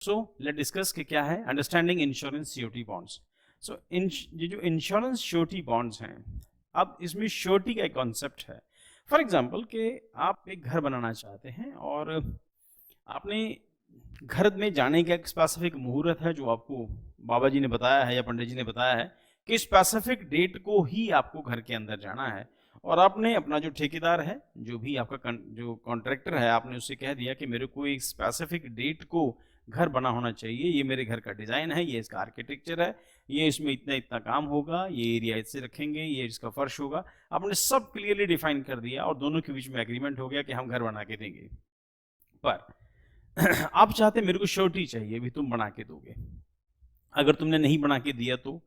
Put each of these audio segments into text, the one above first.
So let discuss कि क्या है अंडरस्टैंडिंग इंश्योरेंस श्योरिटी बॉन्ड्स। सो ये जो इंश्योरेंस श्योरिटी बॉन्ड्स हैं, अब इसमें श्योरिटी का एक कॉन्सेप्ट है। फॉर एग्जांपल कि आप एक घर बनाना चाहते हैं और आपने घर में जाने का एक स्पेसिफिक मुहूर्त है जो आपको बाबा जी ने बताया है या पंडित जी ने बताया है कि स्पेसिफिक डेट को ही आपको घर के अंदर जाना है, और आपने अपना जो ठेकेदार है, जो भी आपका जो कॉन्ट्रैक्टर है, आपने उससे कह दिया कि मेरे को एक स्पेसिफिक डेट को घर बना होना चाहिए, ये मेरे घर का डिज़ाइन है, ये इसका आर्किटेक्चर है, ये इसमें इतना इतना काम होगा, ये एरिया इससे रखेंगे, ये इसका फर्श होगा। आपने सब क्लियरली डिफाइन कर दिया और दोनों के बीच में एग्रीमेंट हो गया कि हम घर बना के देंगे। पर आप चाहते मेरे को श्योरिटी चाहिए भी, तुम बना के दोगे। अगर तुमने नहीं बना के दिया तो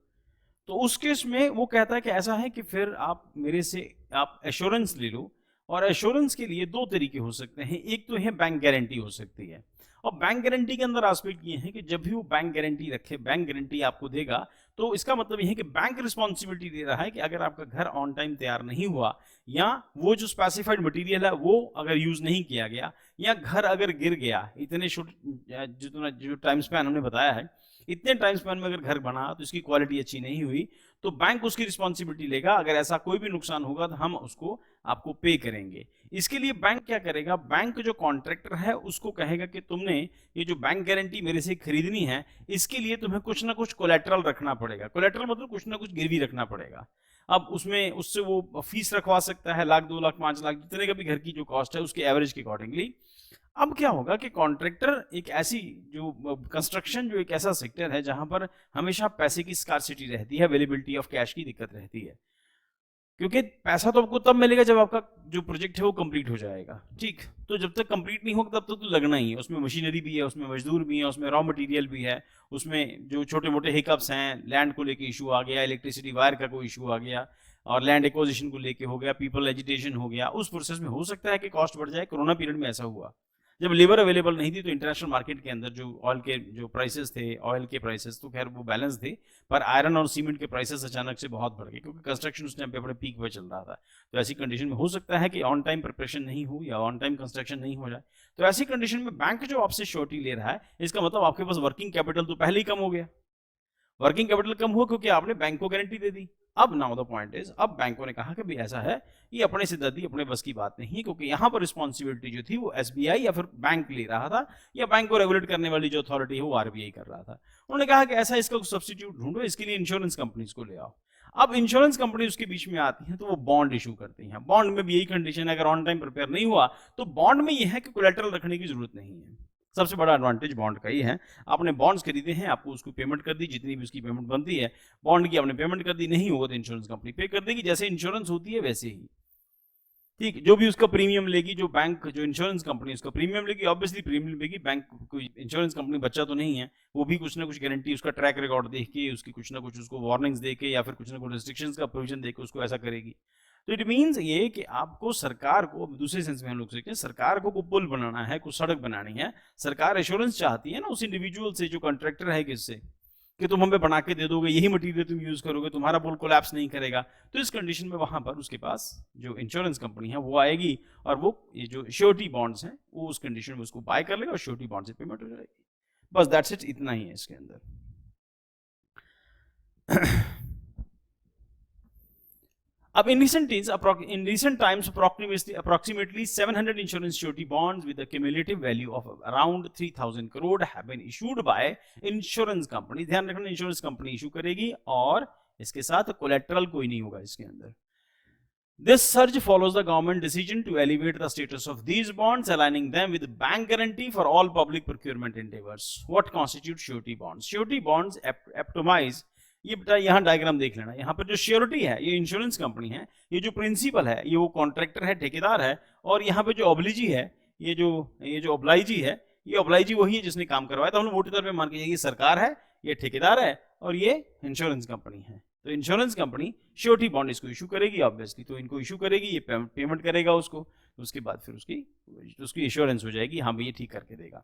उस केस में वो कहता है कि ऐसा है कि फिर आप मेरे से आप एश्योरेंस ले लो, और एश्योरेंस के लिए दो तरीके हो सकते हैं। एक तो है बैंक गारंटी हो सकती है, और बैंक गारंटी के अंदर एस्पेक्ट ये है कि जब भी वो बैंक गारंटी रखे, बैंक गारंटी आपको देगा, तो इसका मतलब ये है कि बैंक रिस्पॉन्सिबिलिटी दे रहा है कि अगर आपका घर ऑन टाइम तैयार नहीं हुआ, या वो जो स्पेसिफाइड मटेरियल है वो अगर यूज नहीं किया गया, या घर अगर गिर गया, इतने जितना जो टाइम स्पैन हमने बताया है, इतने टाइम स्पैन में अगर घर बना तो इसकी क्वालिटी अच्छी नहीं हुई, तो बैंक उसकी रिस्पॉन्सिबिलिटी लेगा। अगर ऐसा कोई भी नुकसान होगा तो हम उसको आपको पे करेंगे। इसके लिए बैंक क्या करेगा, बैंक जो कॉन्ट्रैक्टर है उसको कहेगा कि तुमने ये जो बैंक गारंटी मेरे से खरीदनी है, इसके लिए तुम्हें कुछ ना कुछ कोलेट्रल रखना पड़ेगा। कोलेट्रल मतलब कुछ ना कुछ गिरवी रखना पड़ेगा। अब उसमें उससे वो फीस रखवा सकता है, 1,00,000, 2,00,000, 5,00,000, जितने का भी घर की जो कॉस्ट है उसके एवरेज के अकॉर्डिंगली। अब क्या होगा कि कॉन्ट्रैक्टर एक ऐसी जो कंस्ट्रक्शन जो एक ऐसा सेक्टर है जहां पर हमेशा पैसे की स्कार्सिटी रहती है, अवेलेबिलिटी ऑफ कैश की दिक्कत रहती है, क्योंकि पैसा तो आपको तब मिलेगा जब आपका जो प्रोजेक्ट है वो कंप्लीट हो जाएगा। ठीक, तो जब तक कंप्लीट नहीं होगा तब तक तो लगना ही है। उसमें मशीनरी भी है, उसमें मजदूर भी है, उसमें रॉ मटेरियल भी है, उसमें जो छोटे मोटे हिकअप्स हैं, लैंड को लेके इशू आ गया, इलेक्ट्रिसिटी वायर का कोई इशू आ गया, और लैंड एक्विजिशन को लेके हो गया, पीपल एजिटेशन हो गया, उस प्रोसेस में हो सकता है कि कॉस्ट बढ़ जाए। कोरोना पीरियड में ऐसा हुआ, जब लेबर अवेलेबल नहीं थी तो इंटरनेशनल मार्केट के अंदर जो ऑयल के जो प्राइसेस थे, ऑयल के प्राइसेस तो खैर वो बैलेंस थे, पर आयरन और सीमेंट के प्राइसेस अचानक से बहुत बढ़ गए, क्योंकि कंस्ट्रक्शन उस टाइम पे अपने पीक पर चल रहा था। तो ऐसी कंडीशन में हो सकता है कि ऑन टाइम प्रिपरेशन नहीं हो या ऑन टाइम कंस्ट्रक्शन नहीं हो जाए। तो ऐसी कंडीशन में बैंक जो आपसे श्योरिटी ले रहा है, इसका मतलब आपके पास वर्किंग कैपिटल तो पहले ही कम हो गया। वर्किंग कैपिटल कम हुआ क्योंकि आपने बैंक को गारंटी दे दी। अब नाउ द पॉइंट इज, अब बैंकों ने कहा कि भाई ऐसा है, ये अपने से दादी अपने बस की बात नहीं है, क्योंकि यहाँ पर रिस्पॉन्सिबिलिटी जो थी वो एसबीआई या फिर बैंक ले रहा था, या बैंक को रेगुलेट करने वाली जो अथॉरिटी है वो आरबीआई कर रहा था। उन्होंने कहा कि ऐसा इसका सब्सटीट्यूट ढूंढो, इसके लिए इंश्योरेंस कंपनीज को ले आओ। अब इंश्योरेंस कंपनी उसके बीच में आती है, तो वो बॉन्ड इशू करती हैं। बॉन्ड में भी यही कंडीशन है, अगर ऑन टाइम प्रिपेयर नहीं हुआ तो बॉन्ड में ये है कि कोलेटरल रखने की जरूरत नहीं है। सबसे बड़ा एडवांटेज बॉन्ड का ही है। आपने बॉन्ड्स खरीदे हैं, आपको उसको पेमेंट कर दी, जितनी भी उसकी पेमेंट बनती है बॉन्ड की आपने पेमेंट कर दी, नहीं होगा तो इंश्योरेंस कंपनी पे कर देगी, जैसे इंश्योरेंस होती है वैसे ही। ठीक, जो भी उसका प्रीमियम लेगी, जो बैंक जो इंश्योरेंस कंपनी उसका प्रीमियम लेगी, ऑब्वियसली प्रीमियम लेगी। बैंक कोई इंश्योरेंस कंपनी बच्चा तो नहीं है, वो भी कुछ ना कुछ गारंटी, उसका ट्रैक रिकॉर्ड देख के, उसकी कुछ ना कुछ उसको वार्निंग्स दे के, या फिर कुछ ना कुछ रिस्ट्रिक्शंस का प्रोविजन दे के उसको ऐसा करेगी। तो इट मीन्स ये कि आपको सरकार को, दूसरे सेंस में हम लोग सकते हैं, सरकार को पुल बनाना है, कुछ सड़क बनानी है, सरकार एश्योरेंस चाहती है ना उस इंडिविजुअल से जो कॉन्ट्रैक्टर है, किससे, कि तुम हमें बना के दे दोगे, यही मटेरियल तुम यूज करोगे, तुम्हारा पुल कोलैप्स नहीं करेगा। तो इस कंडीशन में वहां पर उसके पास जो इंश्योरेंस कंपनी है वो आएगी, और वो ये जो श्योरिटी बॉन्ड्स हैं वो उस कंडीशन में उसको बाय कर लेगा और श्योरिटी बॉन्ड से पेमेंट हो जाएगी। बस दैट्स इट, इतना ही है इसके अंदर। अब in recent times, approximately 700 insurance surety bonds with a cumulative value of around 3,000 crore have been issued by insurance company. ध्यान रखना, इंश्योरेंस कंपनी इशू करेगी और इसके साथ कोलेट्रल कोई नहीं होगा इसके अंदर। This surge follows the government decision to elevate the status of these bonds, aligning them with bank guarantee for all public procurement endeavors. What constitutes surety bonds? Surety bonds epitomize, ये बेटा यहाँ diagram देख लेना, यहाँ पर जो surety है ये इंश्योरेंस कंपनी है, ये जो प्रिंसिपल है ये वो कॉन्ट्रैक्टर है, ठेकेदार है, और यहाँ पे जो ऑब्लिजी है, ये जो ऑब्लाइजी है, ये ऑब्लाइजी वही है जिसने काम करवाया। तो हम लोग मोटे तौर पे मान के ये सरकार है, ये ठेकेदार है, और ये इंश्योरेंस कंपनी है। तो इंश्योरेंस कंपनी श्योरिटी बॉन्ड इसको इशू करेगी, ऑब्वियसली तो इनको इशू करेगी, ये पेमेंट करेगा उसको, उसके बाद फिर उसकी इंश्योरेंस हो जाएगी, हाँ भाई ये ठीक करके देगा।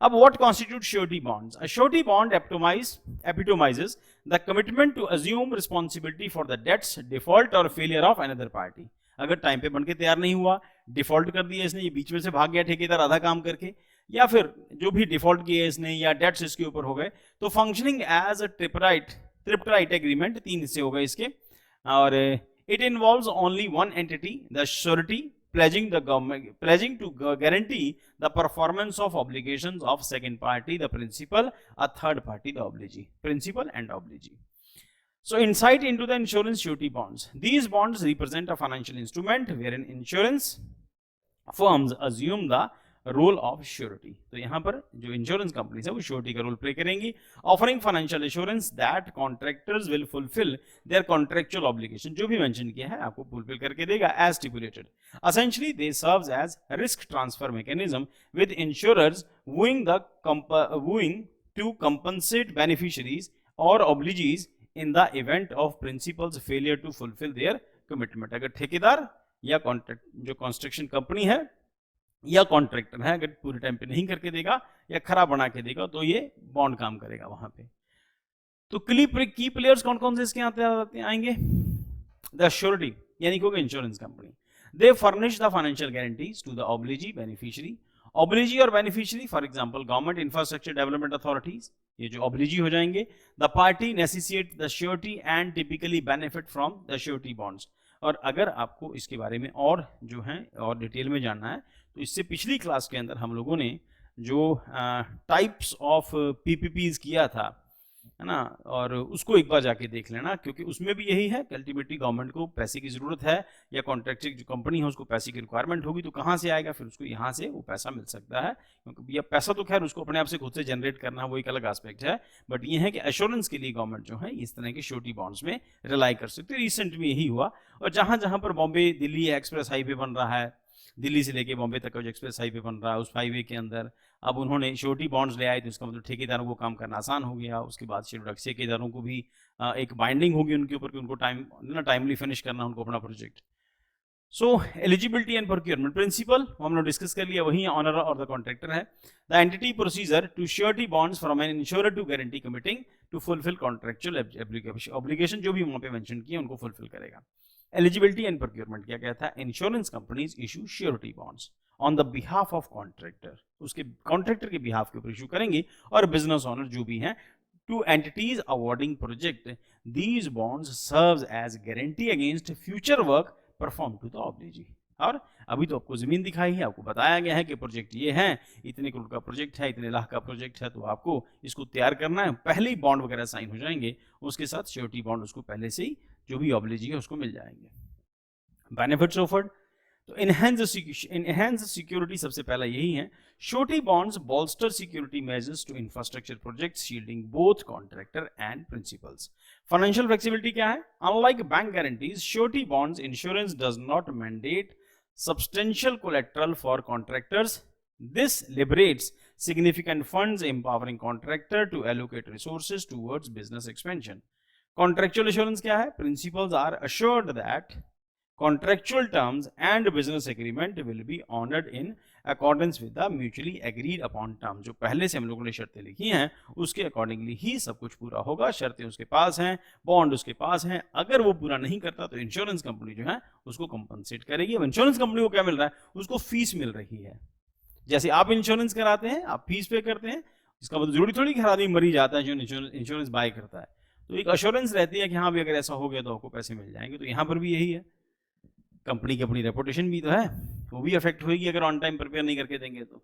अब what constitutes surety bonds? A surety bond epitomizes the commitment to assume responsibility for the debts, default or failure of another party. अगर टाइम पे बनके तैयार नहीं हुआ, डिफॉल्ट कर दिया इसने, ये बीच में से भाग गया ठेकेदार आधा काम करके, या फिर जो भी डिफॉल्ट किए इसने या डेट्स इसके ऊपर हो गए, तो फंक्शनिंग एज अ ट्रिपराइट एग्रीमेंट, 3 हिस्से हो गए इसके, और it involves only one entity, the surety, pledging to guarantee the performance of obligations of second party, the principal, a third party, the obligee, principal and obligee. So insight into the insurance surety bonds. These bonds represent a financial instrument wherein insurance firms assume the role of surety. तो यहां पर जो insurance companies है वो surety का role play करेंगी, offering financial assurance that contractors will fulfil their contractual obligation, जो भी मेंशन किया है आपको फुलफिल करके देगा as stipulated. Essentially they serves as risk transfer mechanism with insurers wooing to compensate beneficiaries और obligees in the event of principal's failure to fulfil their commitment. अगर ठेकेदार या कॉन्ट्रैक्ट जो कंस्ट्रक्शन कंपनी है या कॉन्ट्रैक्टर है अगर पूरे टाइम पे नहीं करके देगा या खराब बना के देगा तो ये बॉन्ड काम करेगा वहां पे। तो की प्लेयर्स कौन कौन से इसके आएंगे? द श्योरिटी यानी कि insurance company, they furnish the financial guarantees to the obligee beneficiary. Obligee और beneficiary for example government infrastructure development authorities, ये जो ऑब्लिजी हो जाएंगे। The party necessitate the surety and typically benefit from the surety bonds. और अगर आपको इसके बारे में और जो है और डिटेल में जानना है तो इससे पिछली क्लास के अंदर हम लोगों ने जो टाइप्स ऑफ पीपीपीज किया था, है ना, और उसको एक बार जाके देख लेना, क्योंकि उसमें भी यही है कि अल्टीमेटली गवर्नमेंट को पैसे की जरूरत है या कॉन्ट्रैक्टिंग जो कंपनी है उसको पैसे की रिक्वायरमेंट होगी, तो कहाँ से आएगा? फिर उसको यहाँ से वो पैसा मिल सकता है, क्योंकि या पैसा तो खैर उसको अपने आप से खुद से जनरेट करना वो एक अलग एस्पेक्ट है, बट ये है कि एश्योरेंस के लिए गवर्नमेंट जो है इस तरह के श्योरिटी बॉन्ड्स में रिलाई कर सकती है। रिसेंट में यही हुआ, और जहाँ जहाँ पर बॉम्बे दिल्ली एक्सप्रेस हाईवे बन रहा है, दिल्ली से लेके बॉम्बे तक का जो एक्सप्रेस हाईवे बन रहा है उस हाईवे के अंदर अब उन्होंने श्योरिटी बॉन्ड्स ले आए, तो इसका मतलब ठेकेदारों को काम करना आसान हो गया। उसके बाद ठेकेदारों को भी एक बाइंडिंग होगी उनके ऊपर कि उनको टाइमली फिनिश करना उनको अपना project. So eligibility and procurement principal हम लोग डिस्कस कर लिया, वही ऑनर और द कॉन्ट्रैक्टर है। The entity procedure to surety bonds from an insurer to guarantee committing to fulfil contractual obligation, जो भी वहां पे मेंशन किए उनको फुलफिल करेगा। एलिजिबिलिटी एंड प्रोक्योरमेंट क्या कहता है? Insurance companies issue surety bonds on the behalf of contractor, उसके कॉन्ट्रैक्टर के बिहाफ के ऊपर इशू करेंगे, और बिजनेस ओनर जो भी हैं to entities awarding project. These bonds serves as guarantee against future work perform to the obligee. और अभी तो आपको जमीन दिखाई है, आपको बताया गया है कि प्रोजेक्ट ये है, इतने करोड़ का प्रोजेक्ट है, इतने लाख का प्रोजेक्ट है, तो आपको इसको तैयार करना है। पहले ही बॉन्ड वगैरह साइन हो जाएंगे, उसके साथ श्योरिटी बॉन्ड उसको पहले से ही जो भी ऑब्लिजी है उसको मिल जाएंगे। बेनिफिट्स ऑफर्ड, तो इनहेंस सिक्योरिटी सबसे पहला यही है। Surety bonds bolster security measures to infrastructure projects shielding both contractor and principals. Financial flexibility क्या है? Unlike bank guarantees, surety bonds insurance does not mandate substantial collateral for contractors. This liberates significant funds, empowering contractor to allocate resources towards business expansion. Contractual assurance क्या है? Principals are assured that contractual terms and business agreement will be honored in accordance with the mutually agreed upon terms. जो पहले से हम लोगों ने शर्तें लिखी हैं उसके अकॉर्डिंगली ही सब कुछ पूरा होगा। शर्तें उसके पास हैं, बॉन्ड उसके पास हैं, अगर वो पूरा नहीं करता तो इंश्योरेंस कंपनी जो है उसको कंपनसेट करेगी। अब इंश्योरेंस कंपनी को क्या मिल रहा है? उसको फीस मिल रही है। जैसे आप इंश्योरेंस कराते हैं, आप फीस पे करते हैं, इसका मतलब जरूरी थोड़ी कि हर आदमी मर ही जाता है जो इंश्योरेंस बाय करता है। तो एक अश्योरेंस रहती है कि हाँ भी अगर ऐसा हो गया तो आपको पैसे मिल जाएंगे। तो यहाँ पर भी यही है, कंपनी की अपनी रेपुटेशन भी तो है, वो भी अफेक्ट होगी अगर ऑन टाइम प्रिपेयर नहीं करके देंगे तो।